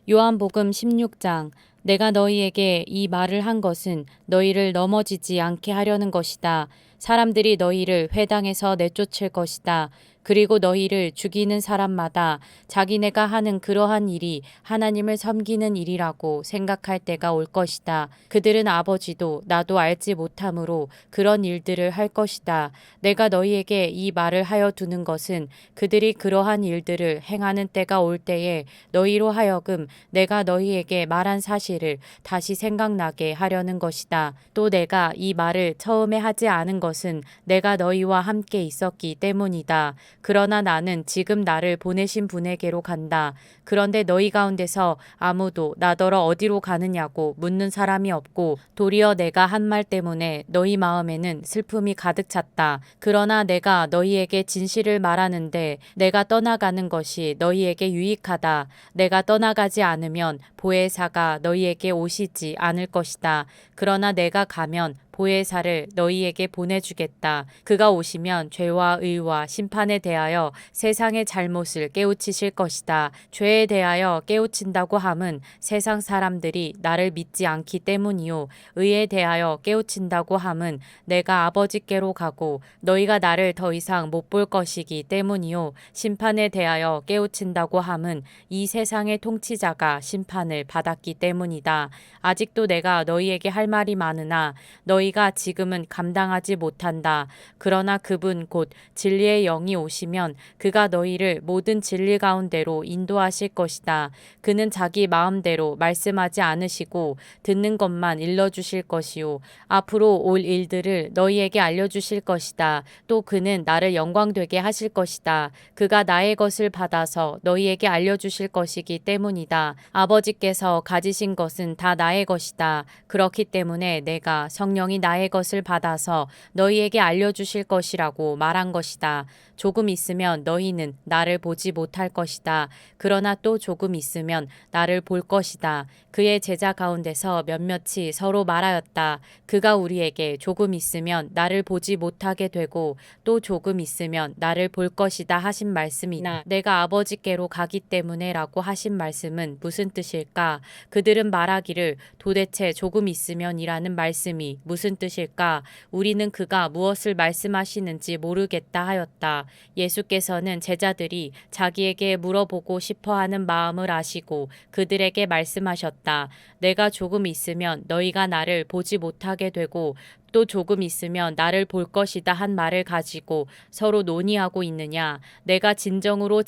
요한복음 16장. 내가 너희에게 이 말을 한 것은 너희를 넘어지지 않게 하려는 것이다. 사람들이 너희를 회당에서 내쫓을 것이다. 그리고 너희를 죽이는 사람마다 자기네가 하는 그러한 일이 하나님을 섬기는 일이라고 생각할 때가 올 것이다. 그들은 아버지도 나도 알지 못하므로 그런 일들을 할 것이다. 내가 너희에게 이 말을 하여 두는 것은 그들이 그러한 일들을 행하는 때가 올 때에 너희로 하여금 내가 너희에게 말한 사실을 다시 생각나게 하려는 것이다. 또 내가 이 말을 처음에 하지 않은 것은 내가 너희와 함께 있었기 때문이다. 그러나 나는 지금 나를 보내신 분에게로 간다. 그런데 너희 가운데서 아무도 나더러 어디로 가느냐고 묻는 사람이 없고 도리어 내가 한 말 때문에 너희 마음에는 슬픔이 가득 찼다. 그러나 내가 너희에게 진실을 말하는데 내가 떠나가는 것이 너희에게 유익하다. 내가 떠나가지 않으면 보혜사가 너희에게 오시지 않을 것이다. 그러나 내가 가면 보혜사를 너희에게 보내주겠다. 그가 오시면 죄와 의와 심판에 대하여 세상의 잘못을 깨우치실 것이다. 죄에 대하여 깨우친다고 함은 세상 사람들이 나를 믿지 않기 때문이요. 의에 대하여 깨우친다고 함은 내가 아버지께로 가고 너희가 나를 더 이상 못 볼 것이기 때문이요. 심판에 대하여 깨우친다고 함은 이 세상의 통치자가 심판을 받았기 때문이다. 아직도 내가 너희에게 할 말이 많으나 너희가 지금은 감당하지 못한다. 그러나 그분 곧 진리의 영이 오시면 그가 너희를 모든 진리 가운데로 인도하실 것이다. 그는 자기 마음대로 말씀하지 않으시고 듣는 것만 일러주실 것이요. 앞으로 올 일들을 너희에게 알려주실 것이다. 또 그는 나를 영광되게 하실 것이다. 그가 나의 것을 받아서 너희에게 알려주실 것이기 때문이다. 아버지께서 가지신 것은 다 나의 것이다. 그렇기 때문에 내가 성령이 나의 것을 받아서 너희에게 알려주실 것이라고 말한 것이다. 조금 있으면 너희는 나를 보지 못할 것이다. 그러나 또 조금 있으면 나를 볼 것이다. 그의 제자 가운데서 몇몇이 서로 말하였다. 그가 우리에게 조금 있으면 나를 보지 못하게 되고 또 조금 있으면 나를 볼 것이다 하신 말씀이나 내가 아버지께로 가기 때문에 라고 하신 말씀은 무슨 뜻일까? 그들은 말하기를 도대체 조금 있으면 이라는 말씀이 무슨 뜻일까? 우리는 그가 무엇을 말씀하시는지 모르겠다 하였다. 예수께서는 제자들이 자기에게 물어보고 싶어 하는 마음을 아시고 그들에게 말씀하셨다. 내가 조금 있으면 너희가 나를 보지 못하게 되고 또 조금 있으면 나를 볼 것이다 한 말을 가지고 서로 논의하고 있느냐. 내가 진정으로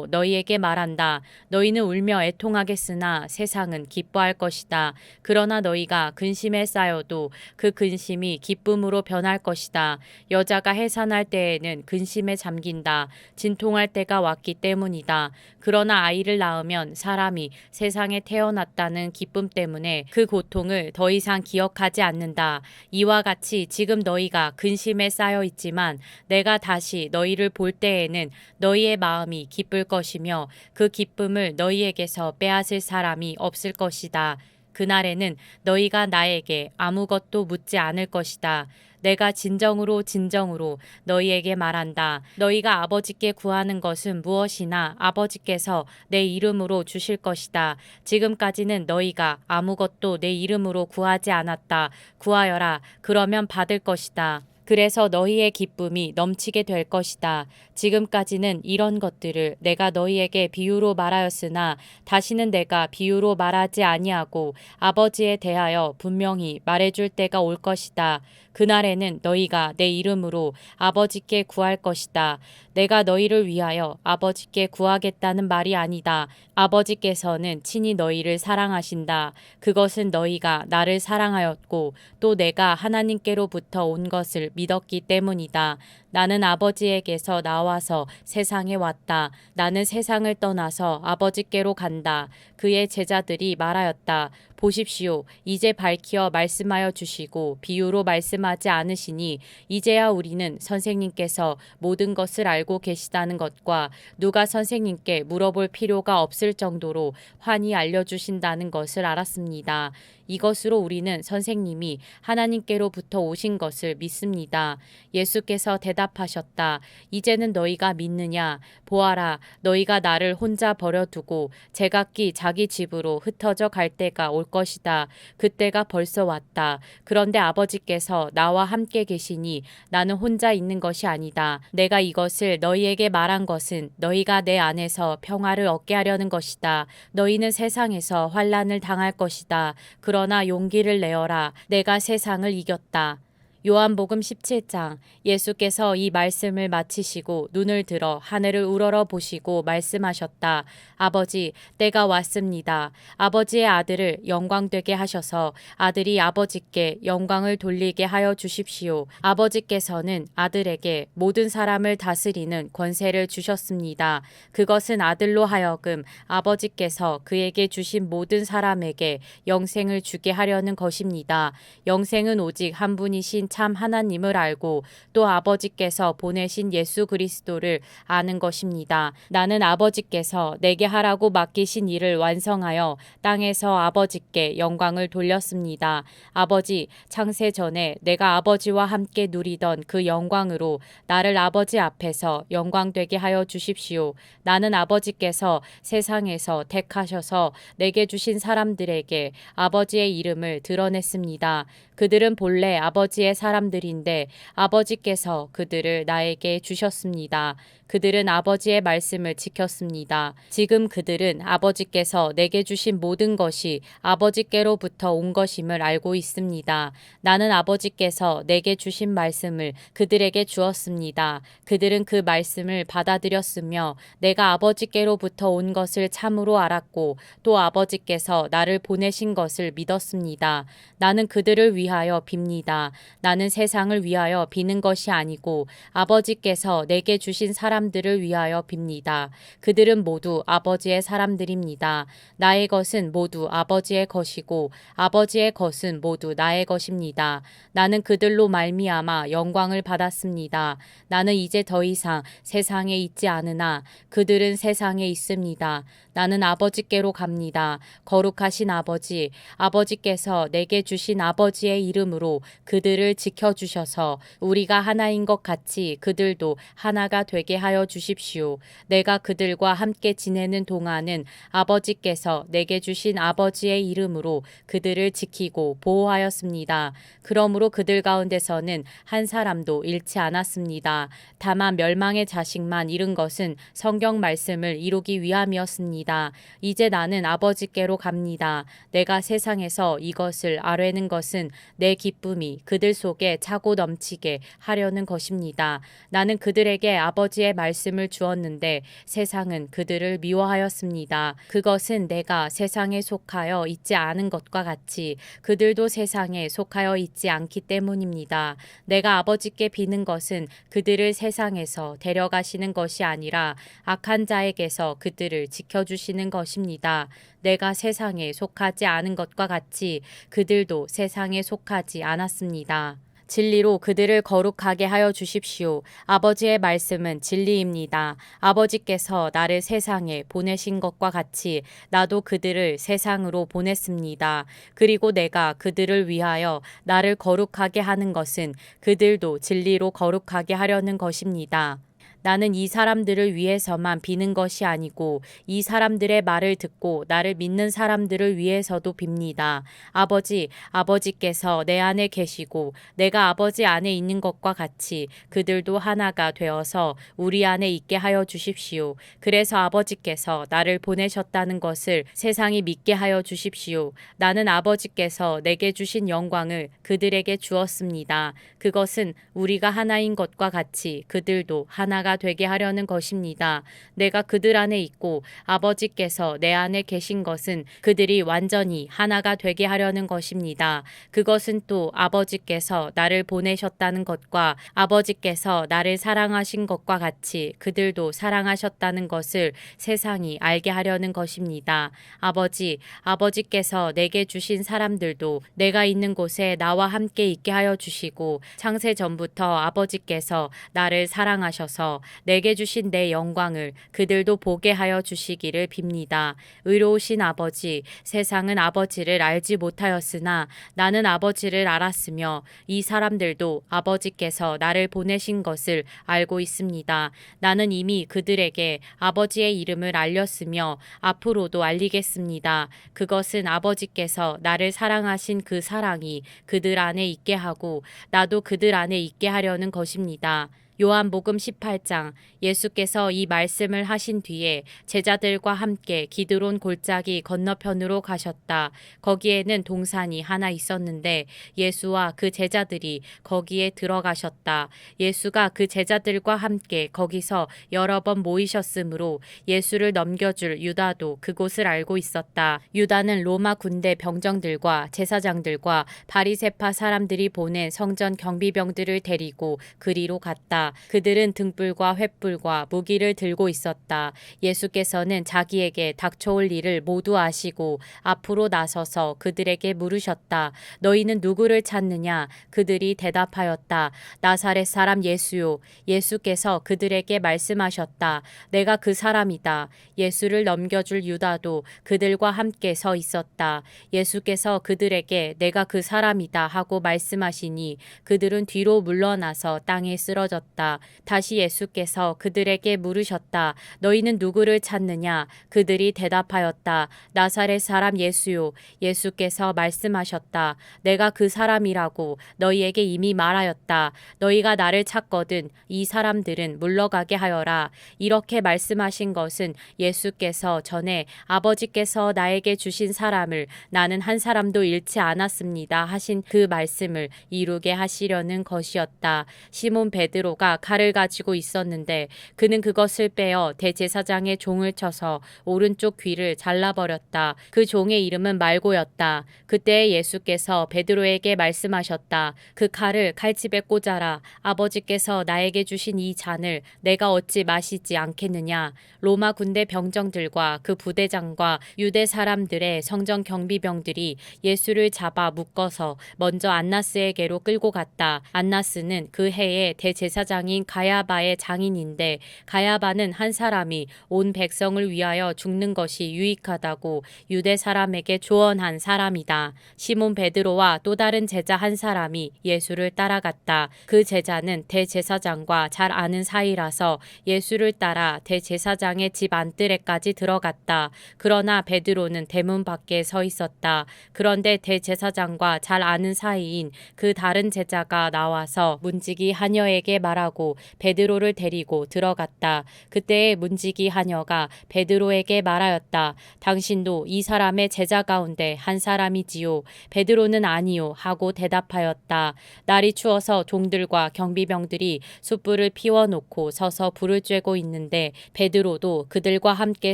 너희에게 말한다. 너희는 울며 애통하겠으나 세상은 기뻐할 것이다. 그러나 너희가 근심에 쌓여도 그 근심이 기쁨으로 변할 것이다. 여자가 해산할 때에는 근심에 잠긴다. 진통할 때가 왔기 때문이다. 그러나 아이를 낳으면 사람이 세상에 태어났다는 기쁨 때문에 그 고통을 더 이상 기억하지 않는다. 이와 같이 지금 너희가 근심에 쌓여 있지만 내가 다시 너희를 볼 때에는 너희의 마음이 기쁠 것이며 그 기쁨을 너희에게서 빼앗을 사람이 없을 것이다. 그날에는 너희가 나에게 아무것도 묻지 않을 것이다. 내가 진정으로 너희에게 말한다. 너희가 아버지께 구하는 것은 무엇이나 아버지께서 내 이름으로 주실 것이다. 지금까지는 너희가 아무것도 내 이름으로 구하지 않았다. 구하여라. 그러면 받을 것이다. 그래서 너희의 기쁨이 넘치게 될 것이다. 지금까지는 이런 것들을 내가 너희에게 비유로 말하였으나 다시는 내가 비유로 말하지 아니하고 아버지에 대하여 분명히 말해줄 때가 올 것이다. 그날에는 너희가 내 이름으로 아버지께 구할 것이다. 내가 너희를 위하여 아버지께 구하겠다는 말이 아니다. 아버지께서는 친히 너희를 사랑하신다. 그것은 너희가 나를 사랑하였고 또 내가 하나님께로부터 온 것을 믿었기 때문이다. 나는 아버지에게서 나와서 세상에 왔다. 나는 세상을 떠나서 아버지께로 간다. 그의 제자들이 말하였다. 보십시오. 이제 밝히어 말씀하여 주시고 비유로 말씀하지 않으시니 이제야 우리는 선생님께서 모든 것을 알고 계시다는 것과 누가 선생님께 물어볼 필요가 없을 정도로 환히 알려주신다는 것을 알았습니다. 이것으로 우리는 선생님이 하나님께로부터 오신 것을 믿습니다. 하였습니다. 예수께서 대답하셨다. 이제는 너희가 믿느냐? 보아라, 너희가 나를 혼자 버려두고 제각기 자기 집으로 흩어져 갈 때가 올 것이다. 그때가 벌써 왔다. 그런데 아버지께서 나와 함께 계시니 나는 혼자 있는 것이 아니다. 내가 이것을 너희에게 말한 것은 너희가 내 안에서 평화를 얻게 하려는 것이다. 너희는 세상에서 환난을 당할 것이다. 그러나 용기를 내어라. 내가 세상을 이겼다. 요한복음 17장. 예수께서 이 말씀을 마치시고 눈을 들어 하늘을 우러러 보시고 말씀하셨다. 아버지, 때가 왔습니다. 아버지의 아들을 영광되게 하셔서 아들이 아버지께 영광을 돌리게 하여 주십시오. 아버지께서는 아들에게 모든 사람을 다스리는 권세를 주셨습니다. 그것은 아들로 하여금 아버지께서 그에게 주신 모든 사람에게 영생을 주게 하려는 것입니다. 영생은 오직 한 분이신 참 하나님을 알고 또 아버지께서 보내신 예수 그리스도를 아는 것입니다. 나는 아버지께서 내게 하라고 맡기신 일을 완성하여 땅에서 아버지께 영광을 돌렸습니다. 아버지, 창세 전에 내가 아버지와 함께 누리던 그 영광으로 나를 아버지 앞에서 영광되게 하여 주십시오. 나는 아버지께서 세상에서 택하셔서 내게 주신 사람들에게 아버지의 이름을 드러냈습니다. 그들은 본래 아버지의 사람들인데 아버지께서 그들을 나에게 주셨습니다. 그들은 아버지의 말씀을 지켰습니다. 지금 그들은 아버지께서 내게 주신 모든 것이 아버지께로부터 온 것임을 알고 있습니다. 나는 아버지께서 내게 주신 말씀을 그들에게 주었습니다. 그들은 그 말씀을 받아들였으며 내가 아버지께로부터 온 것을 참으로 알았고 또 아버지께서 나를 보내신 것을 믿었습니다. 나는 그들을 위하여 빕니다. 나는 세상을 위하여 비는 것이 아니고 아버지께서 내게 주신 사람들을 위하여 빕니다. 그들은 모두 아버지의 사람들입니다. 나의 것은 모두 아버지의 것이고 아버지의 것은 모두 나의 것입니다. 나는 그들로 말미암아 영광을 받았습니다. 나는 이제 더 이상 세상에 있지 않으나 그들은 세상에 있습니다. 나는 아버지께로 갑니다. 거룩하신 아버지, 아버지께서 내게 주신 아버지의 이름으로 그들을 지켜주셔서 우리가 하나인 것 같이 그들도 하나가 되게 하여 주십시오. 내가 그들과 함께 지내는 동안은 아버지께서 내게 주신 아버지의 이름으로 그들을 지키고 보호하였습니다. 그러므로 그들 가운데서는 한 사람도 잃지 않았습니다. 다만 멸망의 자식만 잃은 것은 성경 말씀을 이루기 위함이었습니다. 이제 나는 아버지께로 갑니다. 내가 세상에서 이것을 아뢰는 것은 내 기쁨이 그들 속에 차고 넘치게 하려는 것입니다. 나는 그들에게 아버지의 말씀을 주었는데 세상은 그들을 미워하였습니다. 그것은 내가 세상에 속하여 있지 않은 것과 같이 그들도 세상에 속하여 있지 않기 때문입니다. 내가 아버지께 비는 것은 그들을 세상에서 데려가시는 것이 아니라 악한 자에게서 그들을 지켜주시는 것입니다. 내가 세상에 속하지 않은 것과 같이 그들도 세상에 속하지 않았습니다. 진리로 그들을 거룩하게 하여 주십시오. 아버지의 말씀은 진리입니다. 아버지께서 나를 세상에 보내신 것과 같이 나도 그들을 세상으로 보냈습니다. 그리고 내가 그들을 위하여 나를 거룩하게 하는 것은 그들도 진리로 거룩하게 하려는 것입니다. 나는 이 사람들을 위해서만 비는 것이 아니고 이 사람들의 말을 듣고 나를 믿는 사람들을 위해서도 빕니다. 아버지, 아버지께서 내 안에 계시고 내가 아버지 안에 있는 것과 같이 그들도 하나가 되어서 우리 안에 있게 하여 주십시오. 그래서 아버지께서 나를 보내셨다는 것을 세상이 믿게 하여 주십시오. 나는 아버지께서 내게 주신 영광을 그들에게 주었습니다. 그것은 우리가 하나인 것과 같이 그들도 하나가 되게 하려는 것입니다. 내가 그들 안에 있고 아버지께서 내 안에 계신 것은 그들이 완전히 하나가 되게 하려는 것입니다. 그것은 또 아버지께서 나를 보내셨다는 것과 아버지께서 나를 사랑하신 것과 같이 그들도 사랑하셨다는 것을 세상이 알게 하려는 것입니다. 아버지, 아버지께서 내게 주신 사람들도 내가 있는 곳에 나와 함께 있게 하여 주시고 창세 전부터 아버지께서 나를 사랑하셔서 주께서 내게 주신 내 영광을 그들도 보게 하여 주시기를 빕니다. 의로우신 아버지, 세상은 아버지를 알지 못하였으나 나는 아버지를 알았으며 이 사람들도 아버지께서 나를 보내신 것을 알고 있습니다. 나는 이미 그들에게 아버지의 이름을 알렸으며 앞으로도 알리겠습니다. 그것은 아버지께서 나를 사랑하신 그 사랑이 그들 안에 있게 하고 나도 그들 안에 있게 하려는 것입니다. 요한복음 18장. 예수께서 이 말씀을 하신 뒤에 제자들과 함께 기드론 골짜기 건너편으로 가셨다. 거기에는 동산이 하나 있었는데 예수와 그 제자들이 거기에 들어가셨다. 예수가 그 제자들과 함께 거기서 여러 번 모이셨으므로 예수를 넘겨줄 유다도 그곳을 알고 있었다. 유다는 로마 군대 병정들과 제사장들과 바리새파 사람들이 보낸 성전 경비병들을 데리고 그리로 갔다. 그들은 등불과 횃불과 무기를 들고 있었다. 예수께서는 자기에게 닥쳐올 일을 모두 아시고 앞으로 나서서 그들에게 물으셨다. 너희는 누구를 찾느냐? 그들이 대답하였다. 나사렛 사람 예수요. 예수께서 그들에게 말씀하셨다. 내가 그 사람이다. 예수를 넘겨줄 유다도 그들과 함께 서 있었다. 예수께서 그들에게 내가 그 사람이다 하고 말씀하시니 그들은 뒤로 물러나서 땅에 쓰러졌다. 다시 예수께서 그들에게 물으셨다. 너희는 누구를 찾느냐? 그들이 대답하였다. 나사렛 사람 예수요. 예수께서 말씀하셨다. 내가 그 사람이라고 너희에게 이미 말하였다. 너희가 나를 찾거든 이 사람들은 물러가게 하여라. 이렇게 말씀하신 것은 예수께서 전에 아버지께서 나에게 주신 사람을 나는 한 사람도 잃지 않았습니다 하신 그 말씀을 이루게 하시려는 것이었다. 시몬 베드로가 칼을 가지고 있었는데 그는 그것을 빼어 대제사장의 종을 쳐서 오른쪽 귀를 잘라버렸다. 그 종의 이름은 말고였다. 그때 예수께서 베드로에게 말씀하셨다. 그 칼을 칼집에 꽂아라. 아버지께서 나에게 주신 이 잔을 내가 어찌 마시지 않겠느냐. 로마 군대 병정들과 그 부대장과 유대 사람들의 성전 경비병들이 예수를 잡아 묶어서 먼저 안나스에게로 끌고 갔다. 안나스는 그 해의 대제사장인 가야바의 장인인데 가야바는 한 사람이 온 백성을 위하여 죽는 것이 유익하다고 유대 사람에게 조언한 사람이다. 시몬 베드로와 또 다른 제자 한 사람이 예수를 따라갔다. 그 제자는 대제사장과 잘 아는 사이라서 예수를 따라 대제사장의 집 안뜰에까지 들어갔다. 그러나 베드로는 대문 밖에 서 있었다. 그런데 대제사장과 잘 아는 사이인 그 다른 제자가 나와서 문지기 하녀에게 말하고 베드로를 데리고 들어갔다. 그때의 문지기 하녀가 베드로에게 말하였다. 당신도 이 사람의 제자 가운데 한 사람이지요. 베드로는 아니요 하고 대답하였다. 날이 추워서 종들과 경비병들이 숯불을 피워놓고 서서 불을 쬐고 있는데 베드로도 그들과 함께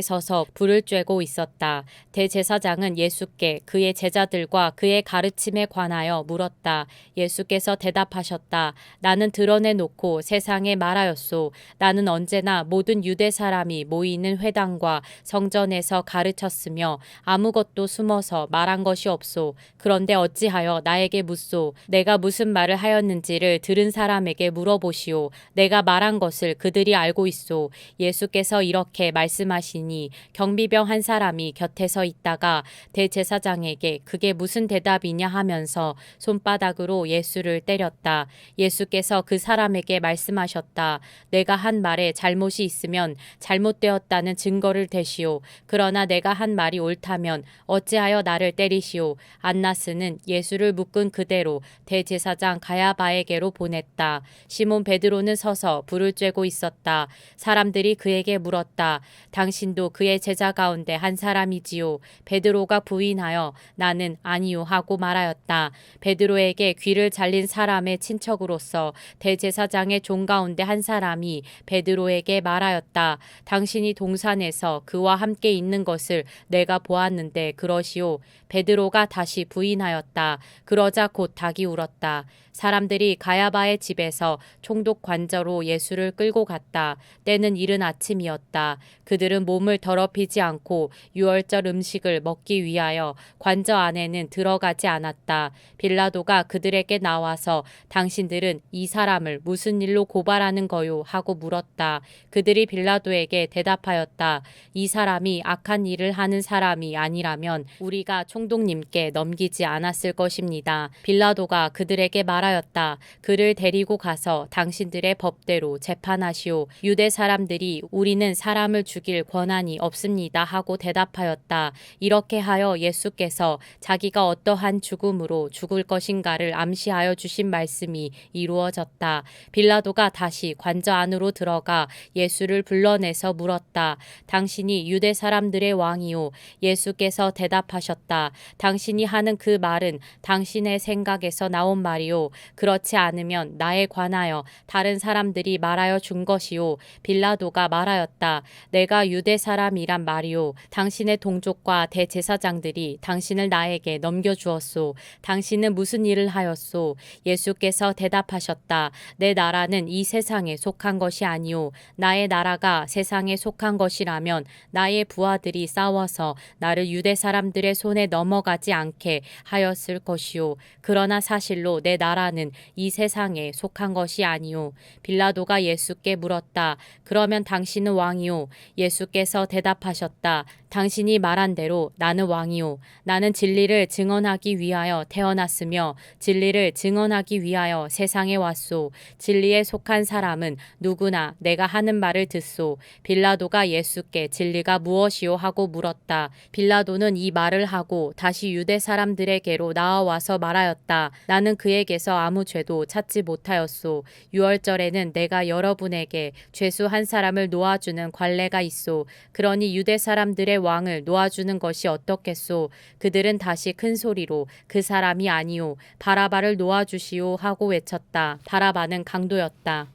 서서 불을 쬐고 있었다. 대제사장은 예수께 그의 제자들과 그의 가르침에 관하여 물었다. 예수께서 대답하셨다. 나는 드러내놓고 세상에 말하였소. 나는 언제나 모든 유대 사람이 모이는 회당과 성전에서 가르쳤으며 아무것도 숨어서 말한 것이 없소. 그런데 어찌하여 나에게 묻소. 내가 무슨 말을 하였는지를 들은 사람에게 물어보시오. 내가 말한 것을 그들이 알고 있소. 예수께서 이렇게 말씀하시니 경비병 한 사람이 곁에 서 있다가 대제사장에게 그게 무슨 대답이냐 하면서 손바닥으로 예수를 때렸다. 예수께서 그 사람에게 말씀하셨다. 내가 한 말에 잘못이 있으면 잘못되었다는 증거를 대시오. 그러나 내가 한 말이 옳다면 어찌하여 나를 때리시오. 안나스는 예수를 묶은 그대로 대제사장 가야바에게로 보냈다. 시몬 베드로는 서서 불을 쬐고 있었다. 사람들이 그에게 물었다. 당신도 그의 제자 가운데 한 사람이지요. 베드로가 부인하여 나는 아니요 하고 말하였다. 베드로에게 귀를 잘린 사람의 친척으로서 대제사장의 종 가운데 한 사람이 베드로에게 말하였다. 당신이 동산에서 그와 함께 있는 것을 내가 보았는데 그러시오. 베드로가 다시 부인하였다. 그러자 곧 닭이 울었다. 사람들이 가야바의 집에서 총독 관저로 예수를 끌고 갔다. 때는 이른 아침이었다. 그들은 몸을 더럽히지 않고 유월절 음식을 먹기 위하여 관저 안에는 들어가지 않았다. 빌라도가 그들에게 나와서 당신들은 이 사람을 무슨 일로 고발하는 거요? 하고 물었다. 그들이 빌라도에게 대답하였다. 이 사람이 악한 일을 하는 사람이 아니라면 우리가 총독님께 넘기지 않았을 것입니다. 빌라도가 그들에게 말하였다. 그를 데리고 가서 당신들의 법대로 재판하시오. 유대 사람들이 우리는 사람을 죽일 권한이 없습니다 하고 대답하였다. 이렇게 하여 예수께서 자기가 어떠한 죽음으로 죽을 것인가를 암시하여 주신 말씀이 이루어졌다. 빌라도가 다시 관저 안으로 들어가 예수를 불러내서 물었다. 당신이 유대 사람들의 왕이오? 예수께서 대답하셨다. 당신이 하는 그 말은 당신의 생각에서 나온 말이오. 그렇지 않으면 나에 관하여 다른 사람들이 말하여 준 것이오. 빌라도가 말하였다. 내가 유대 사람이란 말이오. 당신의 동족과 대제사장들이 당신을 나에게 넘겨주었소. 당신은 무슨 일을 하였소? 예수께서 대답하셨다. 내 나라는 이 세상에 속한 것이 아니오. 나의 나라가 세상에 속한 것이라면 나의 부하들이 싸워서 나를 유대 사람들의 손에 넘어가지 않게 하였을 것이오. 그러나 사실로 내 나라는 이 세상에 속한 것이 아니오. 빌라도가 예수께 물었다. 그러면 당신은 왕이오? 예수께서 대답하셨다. 당신이 말한 대로 나는 왕이오. 나는 진리를 증언하기 위하여 태어났으며 진리를 증언하기 위하여 세상에 왔소. 진리에 속한 사람은 누구나 내가 하는 말을 듣소. 빌라도가 예수께 진리가 무엇이오 하고 물었다. 빌라도는 이 말을 하고 다시 유대 사람들에게로 나아와서 말하였다. 나는 그에게서 아무 죄도 찾지 못하였소. 유월절에는 내가 여러분에게 죄수 한 사람을 놓아주는 관례가 있소. 그러니 유대 사람들의 왕을 놓아주는 것이 어떻겠소? 그들은 다시 큰 소리로 그 사람이 아니오. 바라바를 놓아주시오 하고 외쳤다. 바라바는 강도였다.